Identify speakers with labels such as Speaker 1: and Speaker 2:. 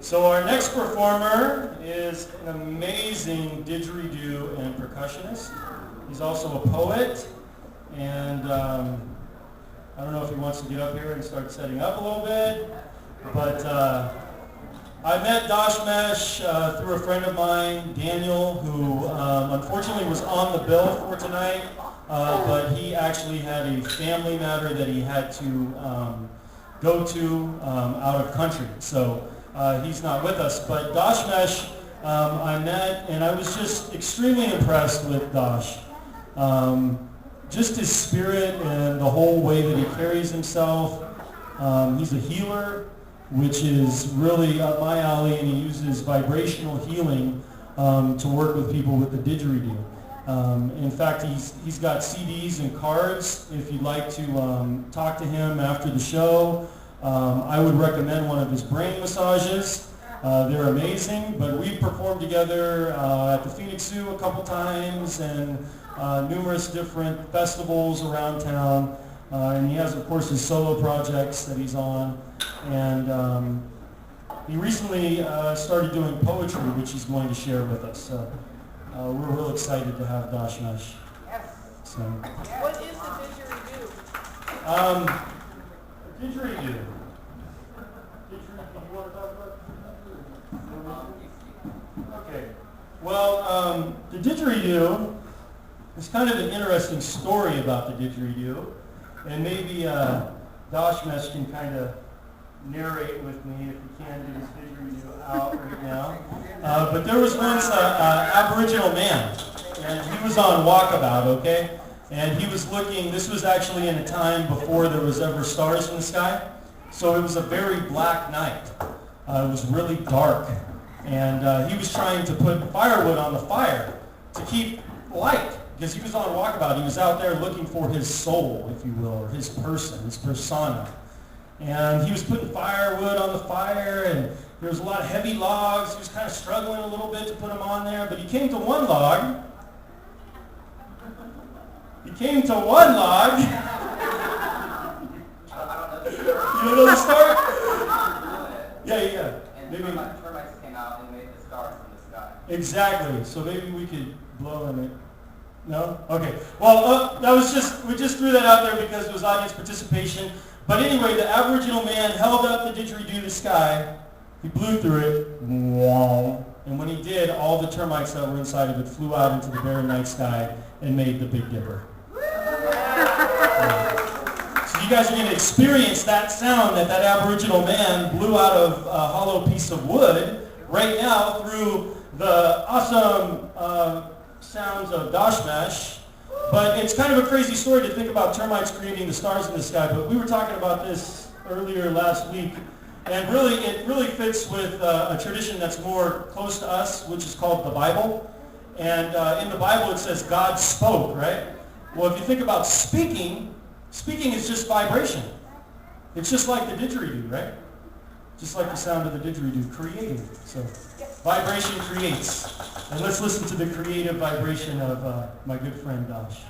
Speaker 1: So our next performer is an amazing didgeridoo and percussionist. He's also a poet, and I don't know if he wants to get up here and start setting up a little bit, but I met Dashmesh through a friend of mine, Daniel, who unfortunately was on the bill for tonight, but he actually had a family matter that he had to go to out of country. So he's not with us. But Dashmesh, I met, and I was just extremely impressed with Dash. Just his spirit and the whole way that he carries himself. He's a healer, which is really up my alley, and he uses vibrational healing to work with people with the didgeridoo. In fact, he's got CDs and cards. If you'd like to talk to him after the show, I would recommend one of his brain massages. They're amazing, but we've performed together at the Phoenix Zoo a couple times and numerous different festivals around town. And he has, of course, his solo projects that he's on. And he recently started doing poetry, which he's going to share with us. So we're real excited to have Dashmesh.
Speaker 2: Yes.
Speaker 1: So.
Speaker 2: What is the didgeridoo?
Speaker 1: Didgeridoo. You want to talk about it? Okay. Well, the didgeridoo is kind of an interesting story about the didgeridoo. And maybe Dashmesh can kind of narrate with me if he can get his didgeridoo out right now. But there was once an Aboriginal man, and he was on walkabout, okay? And he was looking, this was actually in a time before there was ever stars in the sky. So it was a very black night. It was really dark. And he was trying to put firewood on the fire to keep light. Because he was on walkabout. He was out there looking for his soul, if you will, or his person, his persona. And he was putting firewood on the fire, and there was a lot of heavy logs. He was kind of struggling a little bit to put them on there, but he came to one log. You don't know the story? Yeah.
Speaker 3: And maybe termites came out and made the stars in the sky.
Speaker 1: Exactly. So maybe we could blow on it. No? Okay. Well, we just threw that out there because it was audience participation. But anyway, the Aboriginal man held up the didgeridoo to the sky. He blew through it. And when he did, all the termites that were inside of it flew out into the barren night sky and made the Big Dipper. So you guys are going to experience that sound that Aboriginal man blew out of a hollow piece of wood right now through the awesome sounds of Dashmesh. But it's kind of a crazy story to think about termites creating the stars in the sky. But we were talking about this earlier last week, and it really fits with a tradition that's more close to us, which is called the Bible. And in the Bible it says God spoke, right? Well, if you think about speaking is just vibration. It's just like the didgeridoo, right? Just like the sound of the didgeridoo, creating. So vibration creates. And let's listen to the creative vibration of my good friend Dash.